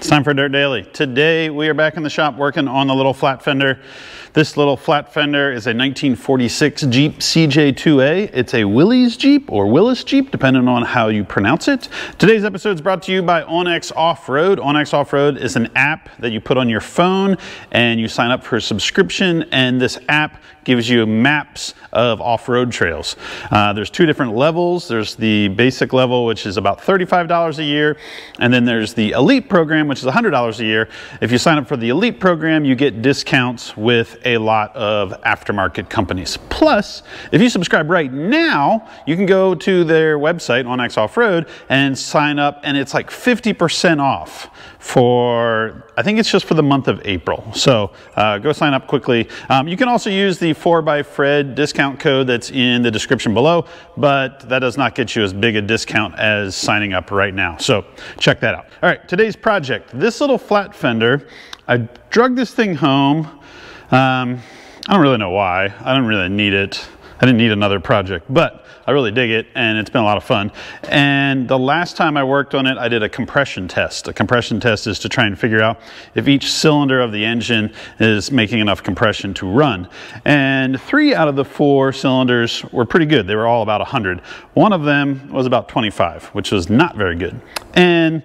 It's time for Dirt Daily. Today we are back in the shop working on the little Flatfender. This little Flatfender is a 1946 Jeep CJ2A. It's a Willys Jeep or Willis Jeep, depending on how you pronounce it. Today's episode is brought to you by OnX Off-Road. OnX Off-Road is an app that you put on your phone and you sign up for a subscription, and this app gives you maps of off-road trails. There's two different levels. There's the basic level, which is about $35 a year, and then there's the elite program, which is $100 a year. If you sign up for the elite program, you get discounts with a lot of aftermarket companies. Plus, if you subscribe right now, you can go to their website, OnX Off-Road, and sign up, and it's like 50% off for, I think it's just for the month of April. So go sign up quickly. You can also use the 4xFred discount code that's in the description below, but that does not get you as big a discount as signing up right now. So check that out. All right, today's project. This little Flatfender, I drug this thing home. I don't really know why. I don't really need it. I didn't need another project, but I really dig it, and it's been a lot of fun. And the last time I worked on it, I did a compression test. A compression test is to try and figure out if each cylinder of the engine is making enough compression to run. And 3 out of the 4 cylinders were pretty good. They were all about 100. One of them was about 25, which was not very good. And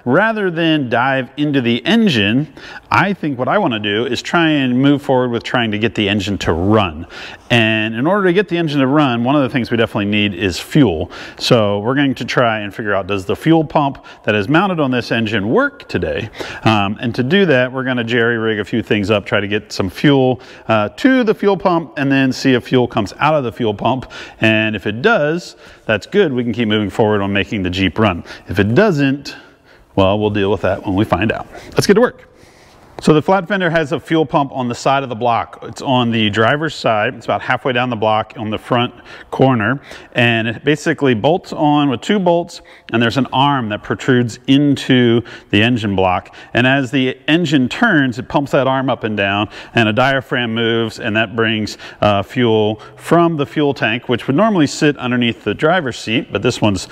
rather than dive into the engine, I think what I want to do is try and move forward with trying to get the engine to run. And in order to get the engine to run, one of the things we definitely need is fuel. So we're going to try and figure out, does the fuel pump that is mounted on this engine work today? And to do that, we're going to jerry-rig a few things up, try to get some fuel to the fuel pump, and then see if fuel comes out of the fuel pump. And if it does, that's good. We can keep moving forward on making the Jeep run. If it doesn't, well, we'll deal with that when we find out. Let's get to work. So the Flatfender has a fuel pump on the side of the block. It's on the driver's side. It's about halfway down the block on the front corner. And it basically bolts on with 2 bolts, and there's an arm that protrudes into the engine block. And as the engine turns, it pumps that arm up and down, and a diaphragm moves, and that brings fuel from the fuel tank, which would normally sit underneath the driver's seat, but this one's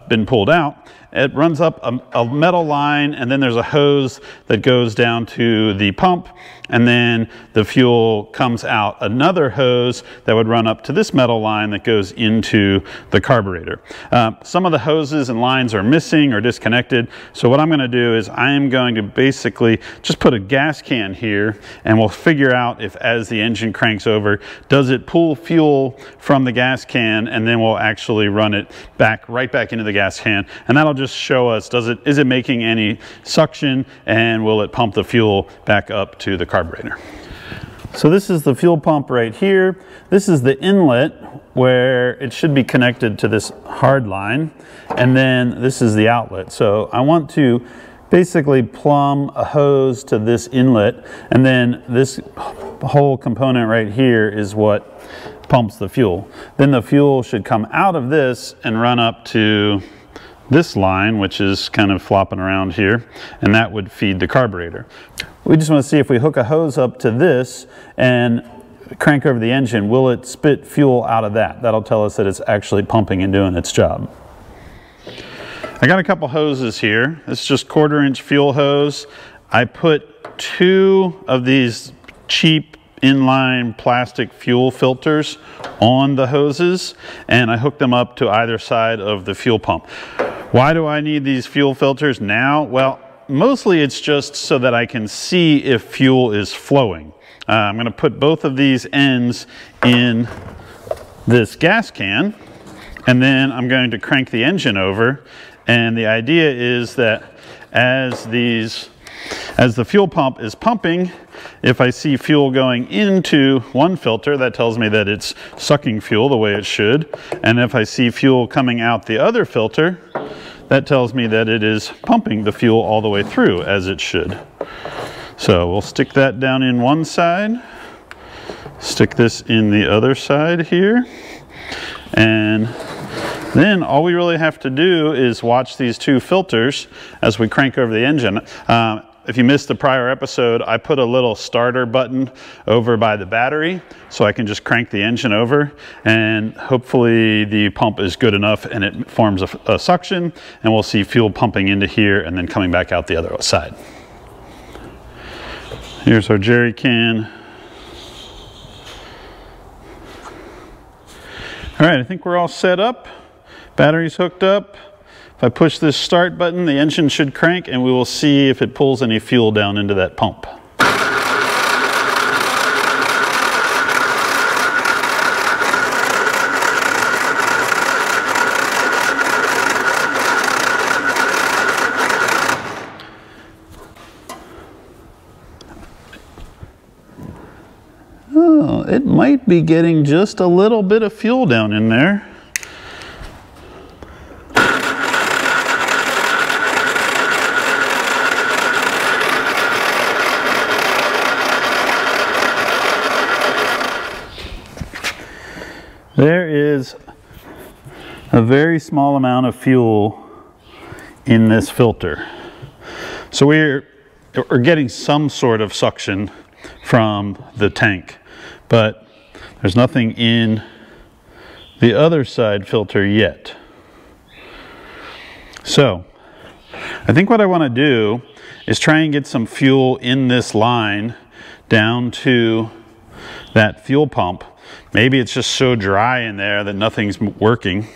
been pulled out. It runs up a metal line, and then there's a hose that goes down to the pump, and then the fuel comes out another hose that would run up to this metal line that goes into the carburetor. Some of the hoses and lines are missing or disconnected, so what I'm going to do is I am going to basically just put a gas can here, and we'll figure out if, as the engine cranks over, does it pull fuel from the gas can, and then we'll actually run it right back into the gas can, and that'll just show us, is it making any suction, and will it pump the fuel back up to the carburetor. So this is the fuel pump right here. This is the inlet where it should be connected to this hard line, and then this is the outlet. So I want to basically plumb a hose to this inlet, and then this whole component right here is what pumps the fuel. Then the fuel should come out of this and run up to this line, which is kind of flopping around here, and that would feed the carburetor. We just want to see if we hook a hose up to this and crank over the engine, will it spit fuel out of that? That'll tell us that it's actually pumping and doing its job. I got a couple hoses here. This is just 1/4-inch fuel hose. I put 2 of these cheap inline plastic fuel filters on the hoses, and I hooked them up to either side of the fuel pump. Why do I need these fuel filters now? Well, mostly it's just so that I can see if fuel is flowing. I'm going to put both of these ends in this gas can, and then I'm going to crank the engine over. And the idea is that as the fuel pump is pumping, if I see fuel going into one filter, that tells me that it's sucking fuel the way it should. And if I see fuel coming out the other filter, that tells me that it is pumping the fuel all the way through as it should. So we'll stick that down in one side, stick this in the other side here, and then all we really have to do is watch these 2 filters as we crank over the engine. if you missed the prior episode, I put a little starter button over by the battery so I can just crank the engine over, and hopefully the pump is good enough and it forms a suction, and we'll see fuel pumping into here and then coming back out the other side. Here's our jerry can. All right, I think we're all set up. Battery's hooked up. If I push this start button, the engine should crank and we will see if it pulls any fuel down into that pump. Oh, it might be getting just a little bit of fuel down in there. There is a very small amount of fuel in this filter. So we're getting some sort of suction from the tank, but there's nothing in the other side filter yet. So I think what I want to do is try and get some fuel in this line down to that fuel pump. Maybe it's just so dry in there that nothing's working.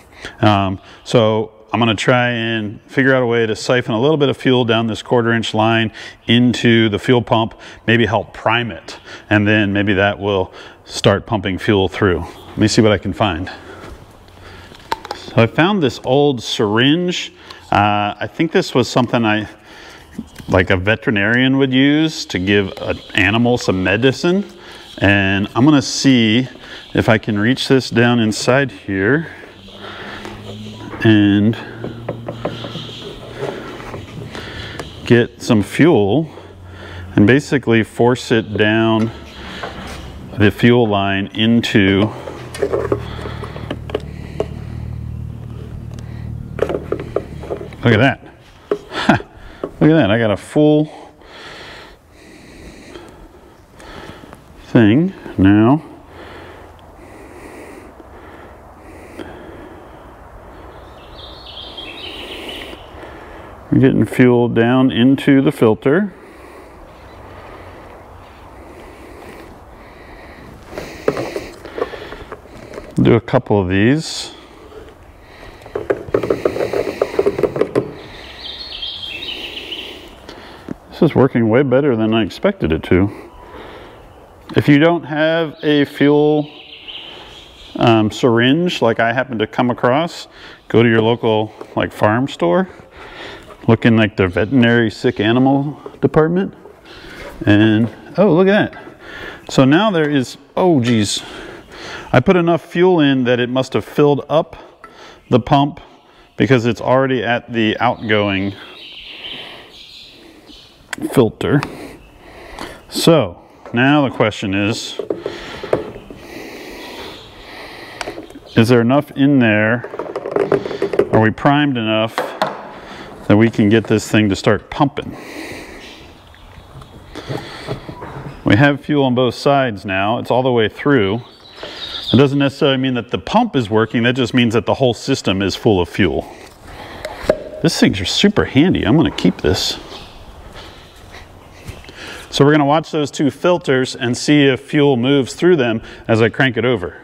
So I'm going to try and figure out a way to siphon a little bit of fuel down this 1/4 inch line into the fuel pump, maybe help prime it, and then maybe that will start pumping fuel through. Let me see what I can find. So I found this old syringe. I think this was something like a veterinarian would use to give an animal some medicine. And I'm going to see if I can reach this down inside here and get some fuel and basically force it down the fuel line into look at that. Look at that. I got a full thing now. We're getting fuel down into the filter. Do a couple of these. This is working way better than I expected it to. If you don't have a fuel syringe like I happen to come across, go to your local farm store, look in the veterinary sick animal department, and oh, look at that. So now there is, oh geez, I put enough fuel in that it must have filled up the pump because it's already at the outgoing filter. So now the question is there enough in there? Are we primed enough that we can get this thing to start pumping? We have fuel on both sides now. It's all the way through. It doesn't necessarily mean that the pump is working. That just means that the whole system is full of fuel. This thing's super handy. I'm going to keep this. So we're going to watch those two filters and see if fuel moves through them as I crank it over.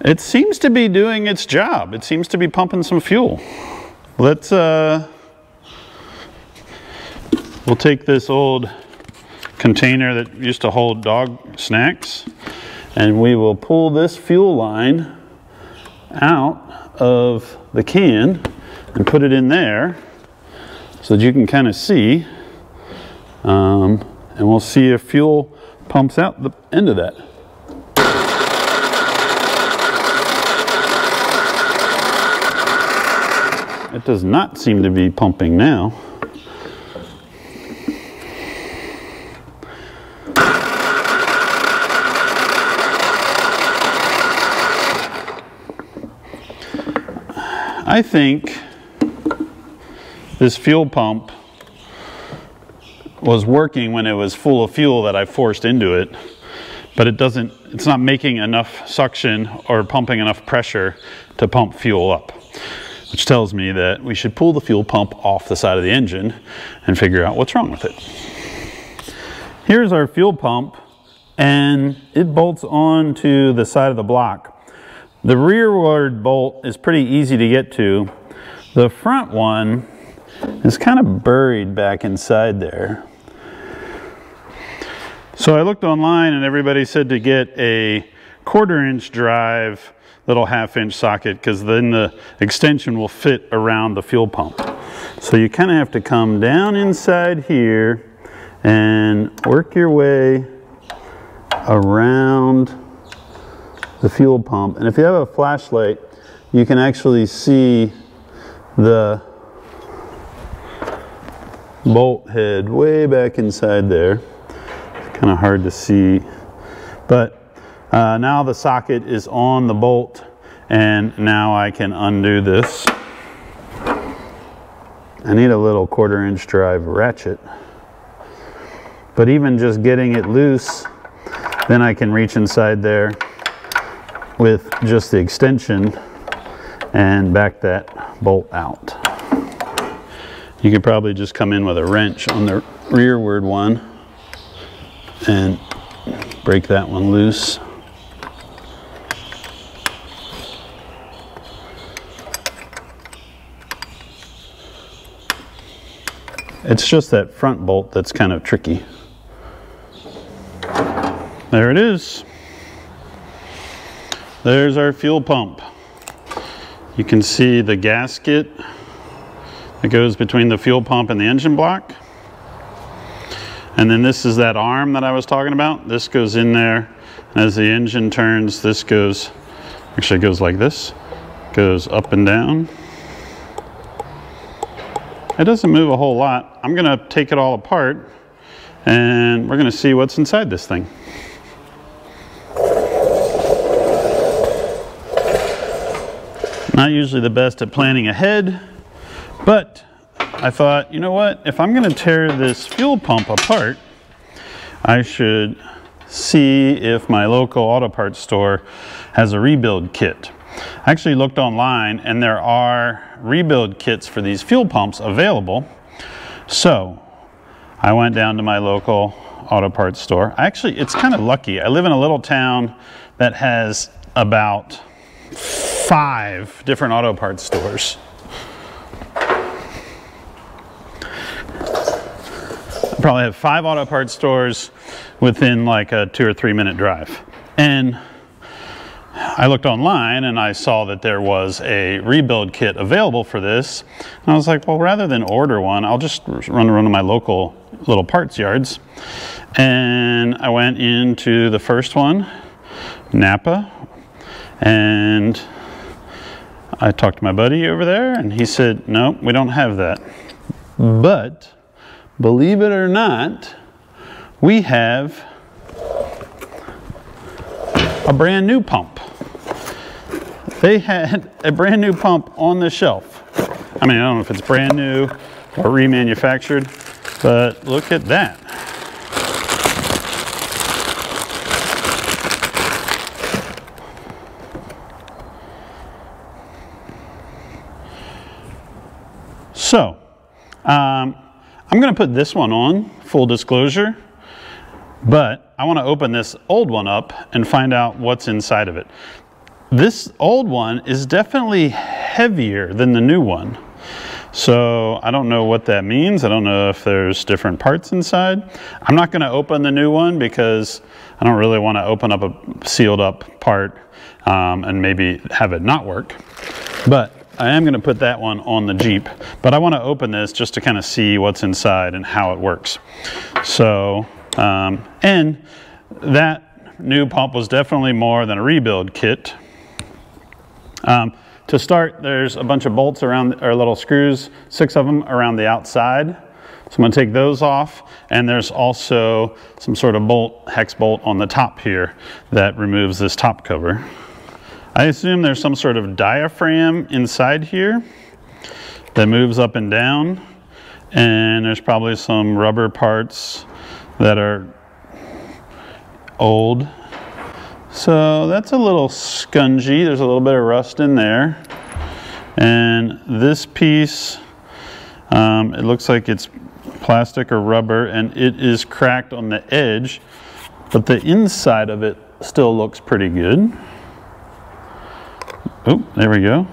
It seems to be doing its job. It seems to be pumping some fuel. Let's, we'll take this old container that used to hold dog snacks, and we will pull this fuel line out of the can and put it in there so that you can kind of see, and we'll see if fuel pumps out the end of that. It does not seem to be pumping now. I think this fuel pump was working when it was full of fuel that I forced into it, but it's not making enough suction or pumping enough pressure to pump fuel up, which tells me that we should pull the fuel pump off the side of the engine and figure out what's wrong with it. Here's our fuel pump, and it bolts onto the side of the block. The rearward bolt is pretty easy to get to. The front one is kind of buried back inside there. So I looked online and everybody said to get a 1/4-inch drive little 1/2-inch socket, because then the extension will fit around the fuel pump. So you kind of have to come down inside here and work your way around the fuel pump. And if you have a flashlight, you can actually see the bolt head way back inside there. It's kind of hard to see, but now the socket is on the bolt, and now I can undo this. I need a little 1/4-inch drive ratchet, but even just getting it loose, then I can reach inside there with just the extension and back that bolt out. You could probably just come in with a wrench on the rearward one and break that one loose. It's just that front bolt that's kind of tricky. There it is. There's our fuel pump. You can see the gasket that goes between the fuel pump and the engine block. And then this is that arm that I was talking about. This goes in there. As the engine turns, this goes, actually it goes like this. Goes up and down. It doesn't move a whole lot. I'm gonna take it all apart and we're gonna see what's inside this thing. Not usually the best at planning ahead, but I thought, you know what? If I'm gonna tear this fuel pump apart, I should see if my local auto parts store has a rebuild kit. I actually looked online and there are rebuild kits for these fuel pumps available. So I went down to my local auto parts store. Actually, it's kind of lucky. I live in a little town that has about 5 different auto parts stores. I probably have 5 auto parts stores within like a 2 or 3 minute drive. And I looked online and I saw that there was a rebuild kit available for this. And I was like, well, rather than order one, I'll just run around to my local little parts yards. And I went into the first one, Napa, and I talked to my buddy over there and he said, no, we don't have that. But believe it or not, we have a brand new pump. They had a brand new pump on the shelf. I mean, I don't know if it's brand new or remanufactured, but look at that. So, I'm gonna put this one on, full disclosure, but I wanna open this old one up and find out what's inside of it. This old one is definitely heavier than the new one. So I don't know what that means. I don't know if there's different parts inside. I'm not gonna open the new one because I don't really wanna open up a sealed up part and maybe have it not work. But I am gonna put that one on the Jeep. But I wanna open this just to kind of see what's inside and how it works. So, and that new pump was definitely more than a rebuild kit. To start, there's a bunch of bolts around, or little screws, 6 of them around the outside. So I'm gonna take those off, and there's also some sort of bolt, hex bolt on the top here that removes this top cover. I assume there's some sort of diaphragm inside here that moves up and down, and there's probably some rubber parts that are old. So that's a little scungy. There's a little bit of rust in there. And this piece, it looks like it's plastic or rubber, and it is cracked on the edge, but the inside of it still looks pretty good. Oh, there we go.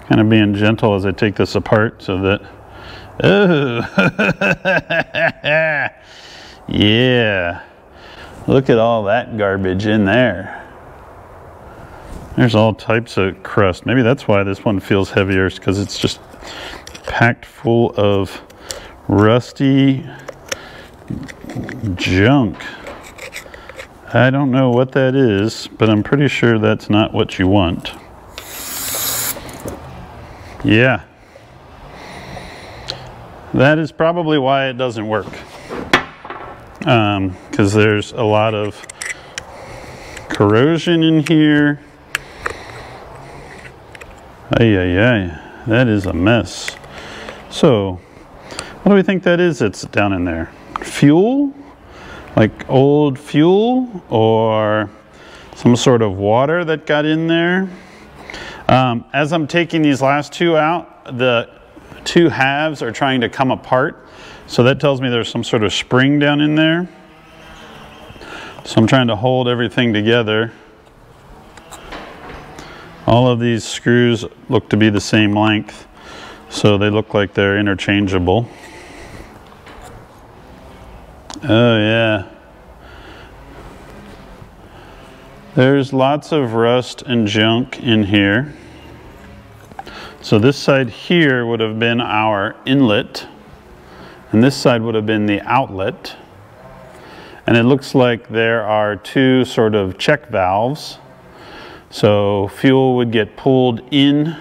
Kind of being gentle as I take this apart so that, oh, yeah. Look at all that garbage in there. There's all types of crust. Maybe that's why this one feels heavier, because it's just packed full of rusty junk. I don't know what that is, but I'm pretty sure that's not what you want. Yeah. That is probably why it doesn't work. Because there's a lot of corrosion in here. Ay, ay, ay. That is a mess. So, what do we think that is that's down in there? Fuel? Like old fuel? Or some sort of water that got in there? As I'm taking these last two out, the two halves are trying to come apart. So that tells me there's some sort of spring down in there. So I'm trying to hold everything together. All of these screws look to be the same length, so they look like they're interchangeable. Oh yeah. There's lots of rust and junk in here. So this side here would have been our inlet, and this side would have been the outlet. And it looks like there are two sort of check valves. So fuel would get pulled in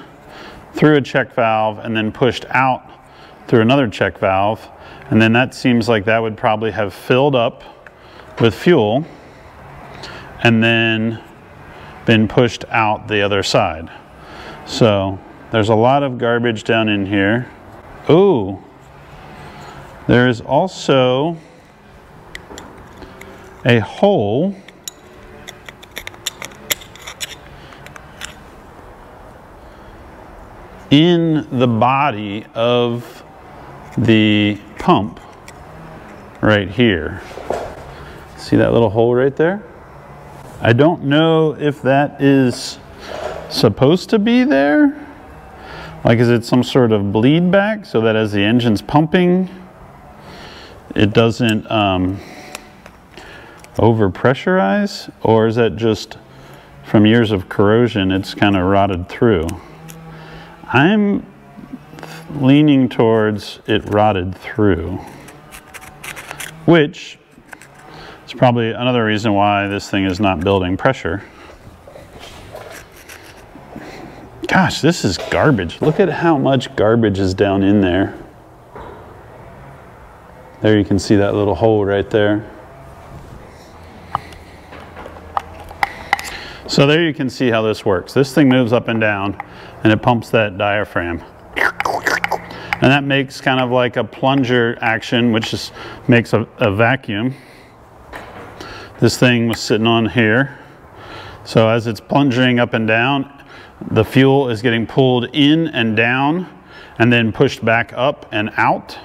through a check valve and then pushed out through another check valve. And then that seems like that would probably have filled up with fuel and then been pushed out the other side. So there's a lot of garbage down in here. Ooh, there is also a hole in the body of the pump right here. See that little hole right there? I don't know if that is supposed to be there. Like, is it some sort of bleed back so that as the engine's pumping, it doesn't over-pressurize? Or is that just from years of corrosion, it's kind of rotted through? I'm leaning towards it rotted through, which is probably another reason why this thing is not building pressure. Gosh, this is garbage. Look at how much garbage is down in there. There you can see that little hole right there. So there you can see how this works. This thing moves up and down and it pumps that diaphragm. And that makes kind of like a plunger action, which just makes a vacuum. This thing was sitting on here. So as it's plunging up and down, the fuel is getting pulled in and down and then pushed back up and out.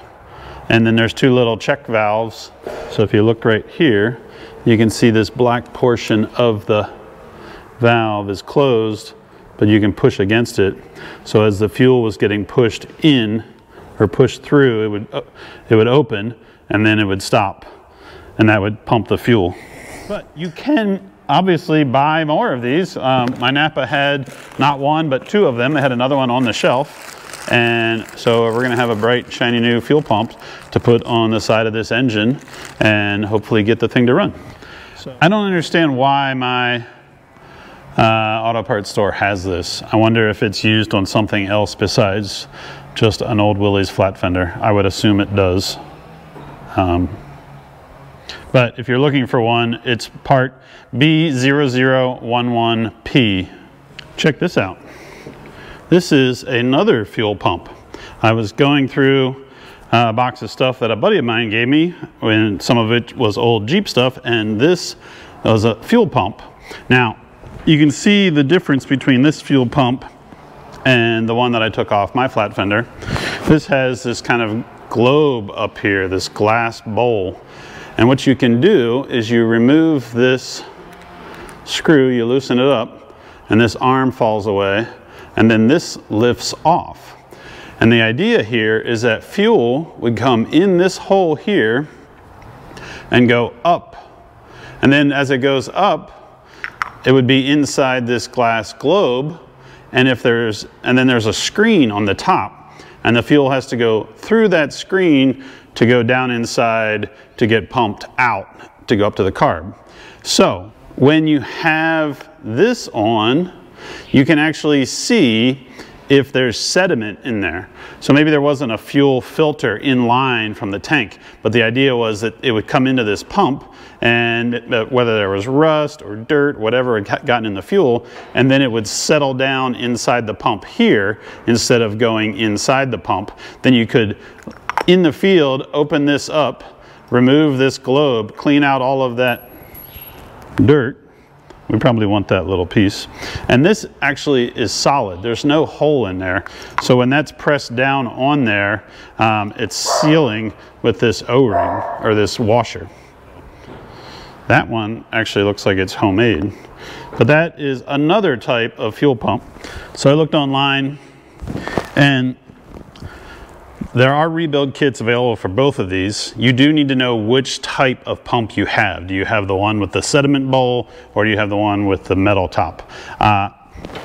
And then there's two little check valves. So if you look right here, you can see this black portion of the valve is closed, but you can push against it. So as the fuel was getting pushed in or pushed through, it would open and then it would stop, and that would pump the fuel. But you can obviously buy more of these. My Napa had not one but two of them. They had another one on the shelf, and so we're going to have a bright shiny new fuel pump to put on the side of this engine and hopefully get the thing to run. So I don't understand why my auto parts store has this. I wonder if it's used on something else besides just an old Willys Flatfender. I would assume it does. But if you're looking for one, it's part B0011P. Check this out. This is another fuel pump. I was going through a box of stuff that a buddy of mine gave me, when some of it was old Jeep stuff, and this was a fuel pump. Now, you can see the difference between this fuel pump and the one that I took off my Flatfender. This has this kind of globe up here, this glass bowl. And what you can do is you remove this screw, you loosen it up, and this arm falls away, and then this lifts off. And the idea here is that fuel would come in this hole here and go up. And then as it goes up, it would be inside this glass globe. And then there's a screen on the top, and the fuel has to go through that screen to go down inside to get pumped out to go up to the carb. So when you have this on, you can actually see if there's sediment in there. So maybe there wasn't a fuel filter in line from the tank, but the idea was that it would come into this pump, and whether there was rust or dirt, whatever had gotten in the fuel, and then it would settle down inside the pump here instead of going inside the pump. Then you could, in the field, open this up, remove this globe, clean out all of that dirt. We probably want that little piece. And this actually is solid. There's no hole in there. So when that's pressed down on there, it's sealing with this O-ring or this washer. That one actually looks like it's homemade. But that is another type of fuel pump. So I looked online, and there are rebuild kits available for both of these. You do need to know which type of pump you have. Do you have the one with the sediment bowl, or do you have the one with the metal top?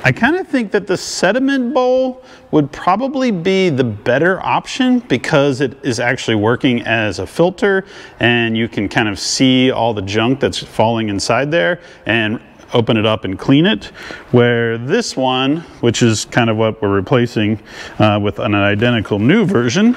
I kind of think that the sediment bowl would probably be the better option, because it is actually working as a filter, and you can kind of see all the junk that's falling inside there and open it up and clean it. Where this one, which is kind of what we're replacing with an identical new version,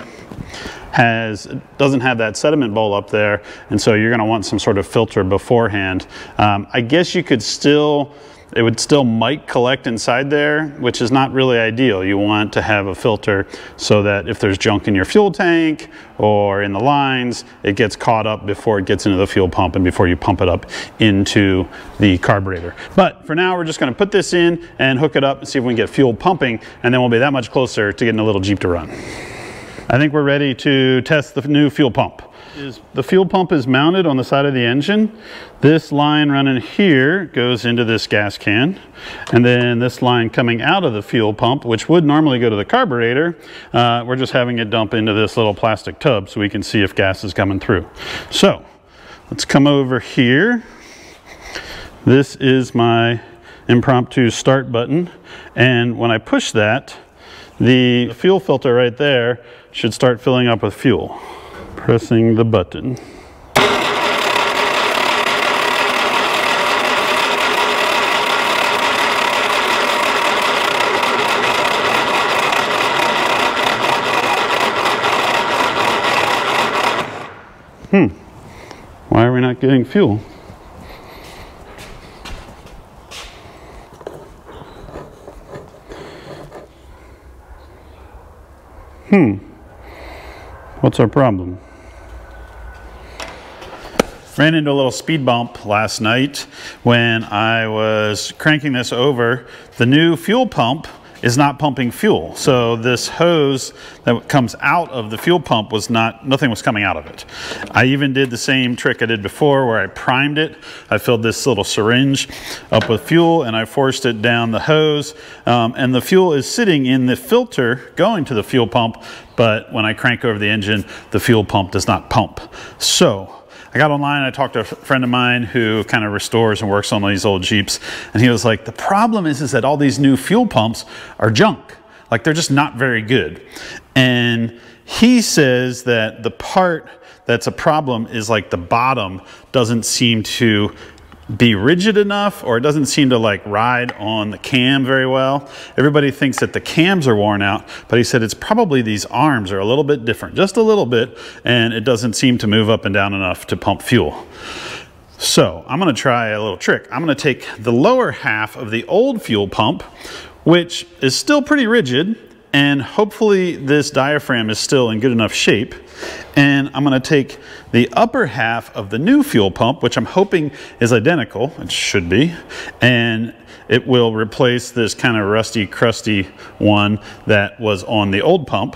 doesn't have that sediment bowl up there, and so you're going to want some sort of filter beforehand. I guess you could still, it would still might collect inside there, which is not really ideal. You want to have a filter so that if there's junk in your fuel tank or in the lines, it gets caught up before it gets into the fuel pump and before you pump it up into the carburetor. But for now, we're just going to put this in and hook it up and see if we can get fuel pumping, and then we'll be that much closer to getting a little Jeep to run. I think we're ready to test the new fuel pump. The fuel pump is mounted on the side of the engine. This line running here goes into this gas can, and then this line coming out of the fuel pump, which would normally go to the carburetor, we're just having it dump into this little plastic tub so we can see if gas is coming through. So let's come over here. This is my impromptu start button, and when I push that, the fuel filter right there should start filling up with fuel. Pressing the button. Why are we not getting fuel? What's our problem? Ran into a little speed bump last night when I was cranking this over. The new fuel pump is not pumping fuel. So this hose that comes out of the fuel pump was nothing was coming out of it. I even did the same trick I did before where I primed it. I filled this little syringe up with fuel and I forced it down the hose. And the fuel is sitting in the filter going to the fuel pump, but when I crank over the engine, the fuel pump does not pump. So I got online, I talked to a friend of mine who kind of restores and works on these old Jeeps, and he was like, the problem is that all these new fuel pumps are junk. Like, they're just not very good. And he says that the part that's a problem is like the bottom doesn't seem to be rigid enough, or it doesn't seem to like ride on the cam very well. Everybody thinks that the cams are worn out, but he said it's probably these arms are a little bit different, just a little bit, and it doesn't seem to move up and down enough to pump fuel. So I'm going to try a little trick. I'm going to take the lower half of the old fuel pump, which is still pretty rigid, and hopefully this diaphragm is still in good enough shape. And I'm going to take the upper half of the new fuel pump, which I'm hoping is identical, it should be, and it will replace this kind of rusty, crusty one that was on the old pump.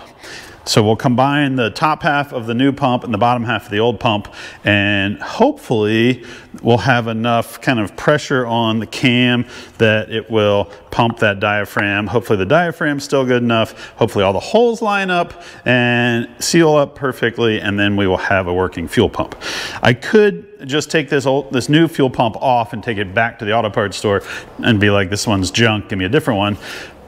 So we'll combine the top half of the new pump and the bottom half of the old pump, and hopefully we'll have enough kind of pressure on the cam that it will pump that diaphragm. Hopefully the diaphragm's still good enough. Hopefully all the holes line up and seal up perfectly, and then we will have a working fuel pump. I could just take this new fuel pump off and take it back to the auto parts store and be like, this one's junk, give me a different one.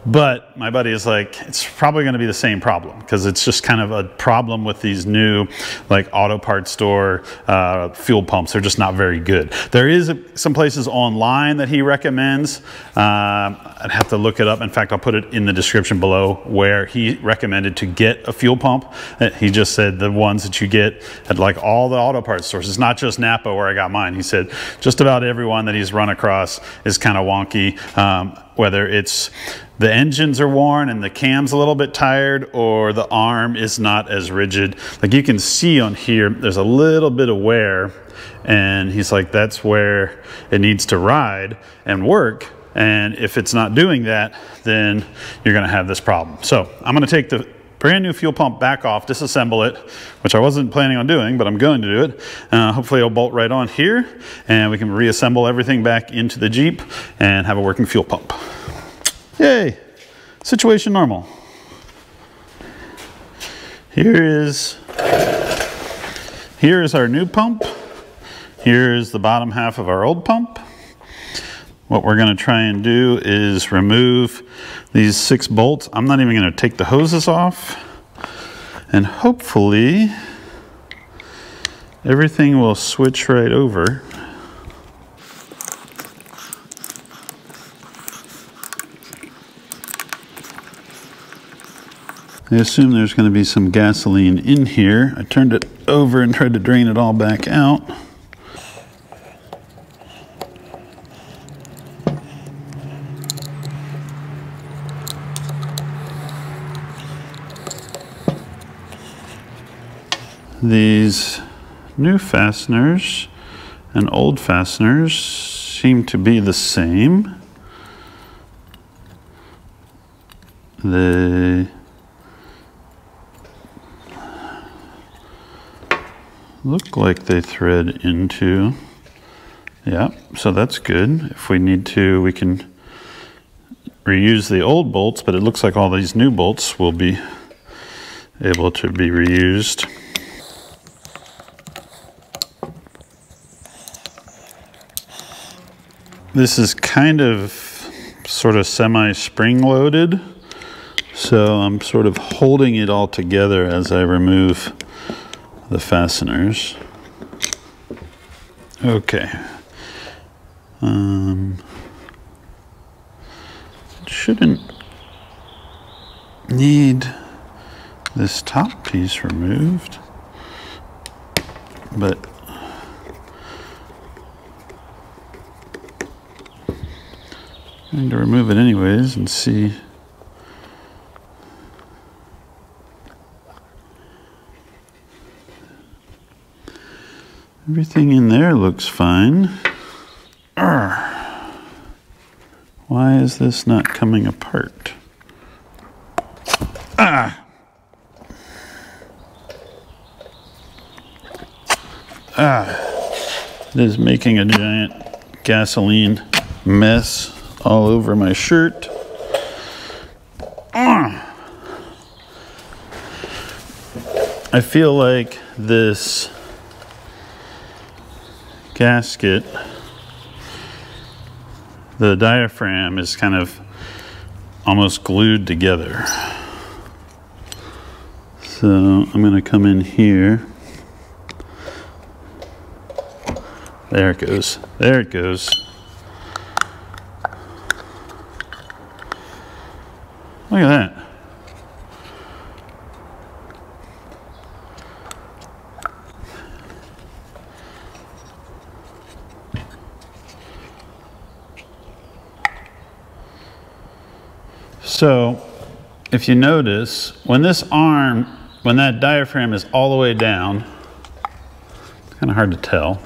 But my buddy is like, it's probably going to be the same problem, because it's just kind of a problem with these new like auto parts store fuel pumps. They're just not very good. There is some places online that he recommends. I'd have to look it up. In fact, I'll put it in the description below where he recommended to get a fuel pump. He just said the ones that you get at like all the auto parts stores. It's not just Napa where I got mine. He said just about everyone that he's run across is kind of wonky. Whether it's the engines are worn and the cam's a little bit tired, or the arm is not as rigid. Like you can see on here, there's a little bit of wear, and he's like, that's where it needs to ride and work. And if it's not doing that, then you're gonna have this problem. So I'm gonna take the brand new fuel pump back off, disassemble it, which I wasn't planning on doing, but I'm going to do it. Hopefully it'll bolt right on here, and we can reassemble everything back into the Jeep and have a working fuel pump. Yay, situation normal. Here is our new pump. Here is the bottom half of our old pump. What we're gonna try and do is remove these 6 bolts. I'm not even gonna take the hoses off, and hopefully everything will switch right over. I assume there's going to be some gasoline in here. I turned it over and tried to drain it all back out. These new fasteners and old fasteners seem to be the same. They look like they thread into, yeah, so that's good. If we need to, we can reuse the old bolts, but it looks like all these new bolts will be able to be reused. This is kind of sort of semi-spring loaded, so I'm sort of holding it all together as I remove the fasteners. Okay. Shouldn't need this top piece removed, but I'm going to remove it anyways and see. Everything in there looks fine. Why is this not coming apart? It is making a giant gasoline mess all over my shirt. I feel like this gasket, the diaphragm is kind of almost glued together. So I'm going to come in here There it goes. There it goes. Look at that. So, if you notice, when this arm, when that diaphragm is all the way down, it's kind of hard to tell,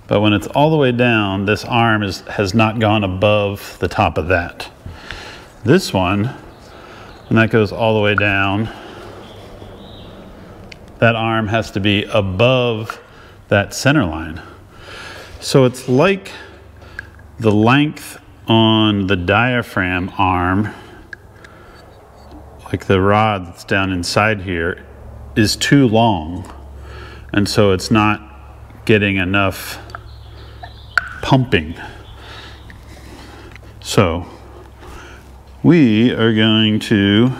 but when it's all the way down, this arm has not gone above the top of that. This one, when that goes all the way down, that arm has to be above that center line. So it's like the length on the diaphragm arm, like the rod that's down inside here, is too long, and so it's not getting enough pumping. So we are going to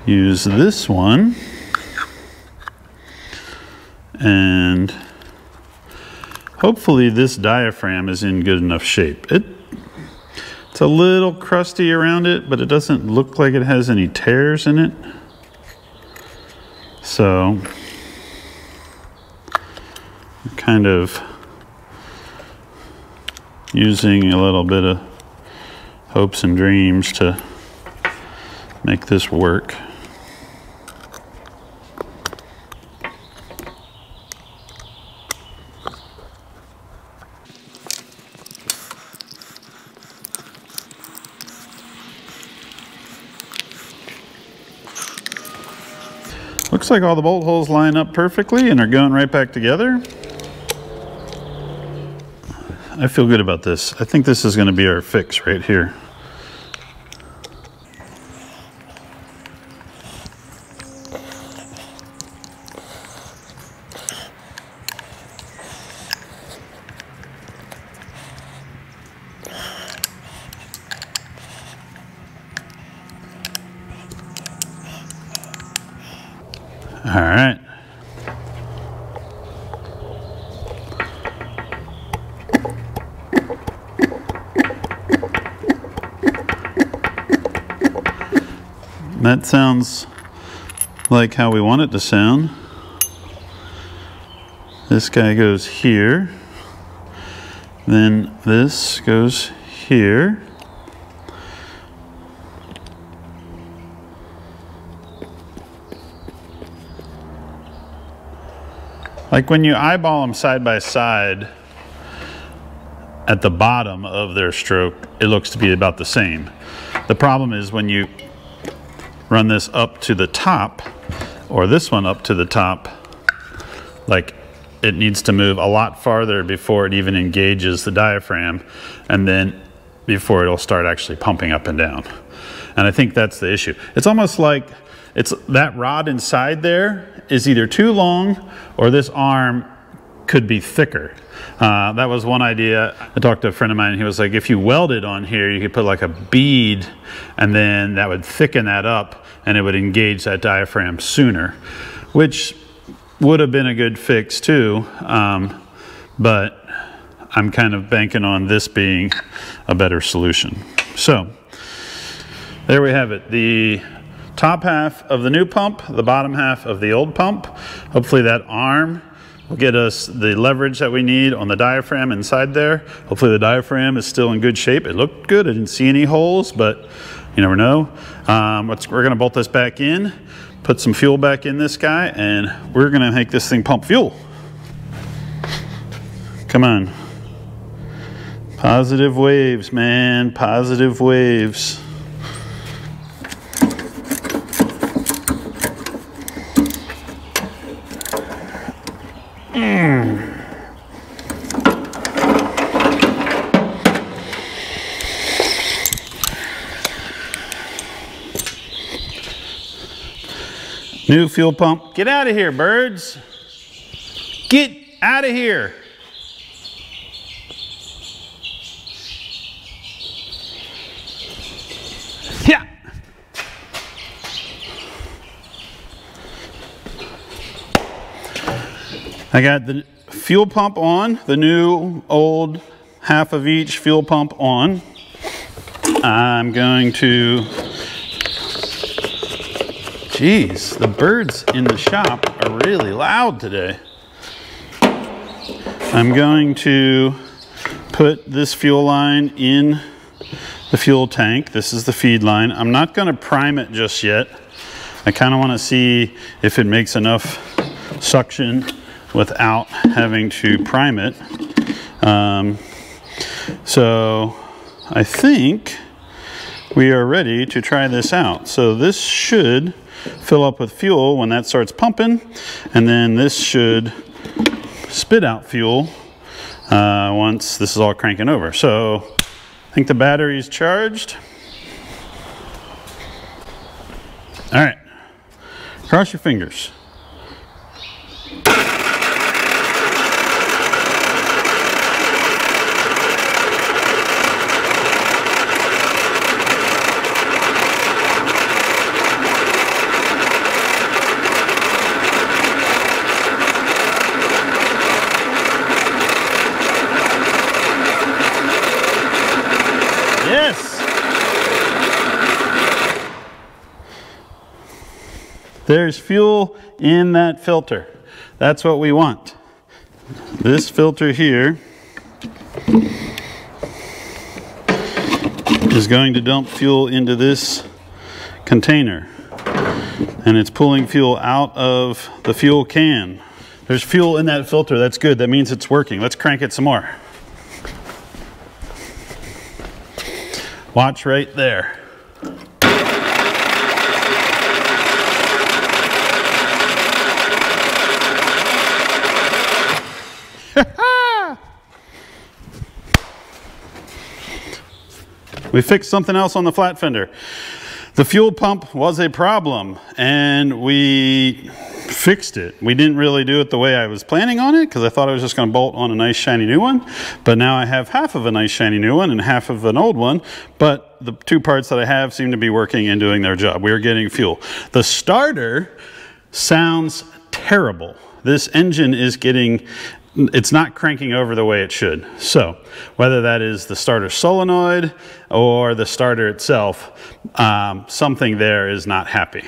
use this one, and hopefully this diaphragm is in good enough shape. It's a little crusty around it, but it doesn't look like it has any tears in it. So I'm kind of using a little bit of hopes and dreams to make this work. Looks like all the bolt holes line up perfectly and are going right back together. I feel good about this. I think this is going to be our fix right here. All right. That sounds like how we want it to sound. This guy goes here. Then this goes here. Like when you eyeball them side by side, at the bottom of their stroke, it looks to be about the same. The problem is when you run this up to the top, or this one up to the top, like it needs to move a lot farther before it even engages the diaphragm, and then before it'll start actually pumping up and down. And I think that's the issue. It's almost like it's that rod inside there is either too long or this arm could be thicker. That was one idea. I talked to a friend of mine, and he was like, if you weld it on here, you could put like a bead, and then that would thicken that up and it would engage that diaphragm sooner, which would have been a good fix too. But I'm kind of banking on this being a better solution. So there we have it. The top half of the new pump, the bottom half of the old pump. Hopefully that arm will get us the leverage that we need on the diaphragm inside there. Hopefully the diaphragm is still in good shape. It looked good. I didn't see any holes, but you never know. We're gonna bolt this back in, put some fuel back in this guy, and we're gonna make this thing pump fuel. Come on. Positive waves, man, positive waves. New fuel pump. Get out of here, birds. Get out of here. Yeah. I got the fuel pump on, the new, old, half of each fuel pump on. I'm going to, geez, the birds in the shop are really loud today. I'm going to put this fuel line in the fuel tank. This is the feed line. I'm not going to prime it just yet. I kind of want to see if it makes enough suction without having to prime it. So I think we are ready to try this out. So this should fill up with fuel when that starts pumping, and then this should spit out fuel once this is all cranking over. So I think the battery's charged. All right, cross your fingers. Yes! There's fuel in that filter. That's what we want. This filter here is going to dump fuel into this container, and it's pulling fuel out of the fuel can. There's fuel in that filter. That's good. That means it's working. Let's crank it some more. Watch right there. We fixed something else on the Flatfender. The fuel pump was a problem, and we fixed it. We didn't really do it the way I was planning on it, because I thought I was just going to bolt on a nice shiny new one. But now I have half of a nice shiny new one and half of an old one. But the two parts that I have seem to be working and doing their job. We are getting fuel. The starter sounds terrible. This engine is getting, it's not cranking over the way it should. So whether that is the starter solenoid or the starter itself, something there is not happy,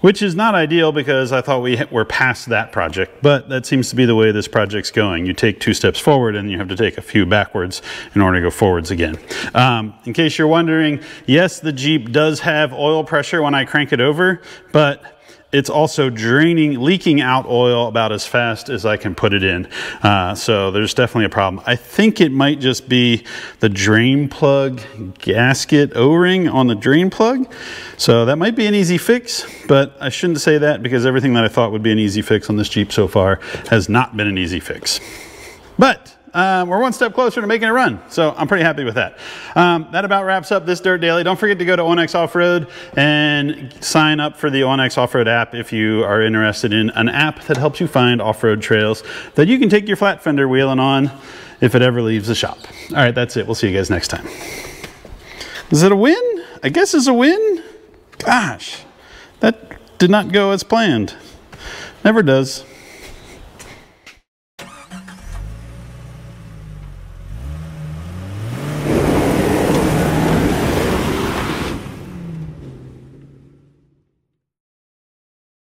which is not ideal because I thought we were past that project, but that seems to be the way this project's going. You take 2 steps forward and you have to take a few backwards in order to go forwards again. In case you're wondering, yes, the Jeep does have oil pressure when I crank it over, but it's also leaking out oil about as fast as I can put it in. So there's definitely a problem. I think it might just be the drain plug gasket O-ring on the drain plug. So that might be an easy fix, but I shouldn't say that because everything that I thought would be an easy fix on this Jeep so far has not been an easy fix. But we're one step closer to making it run, so I'm pretty happy with that. That about wraps up this Dirt Daily. Don't forget to go to ONX Off-Road and sign up for the ONX Off-Road app if you are interested in an app that helps you find off-road trails that you can take your Flatfender wheeling on if it ever leaves the shop. All right, that's it. We'll see you guys next time. Is it a win? I guess it's a win. Gosh, that did not go as planned. Never does.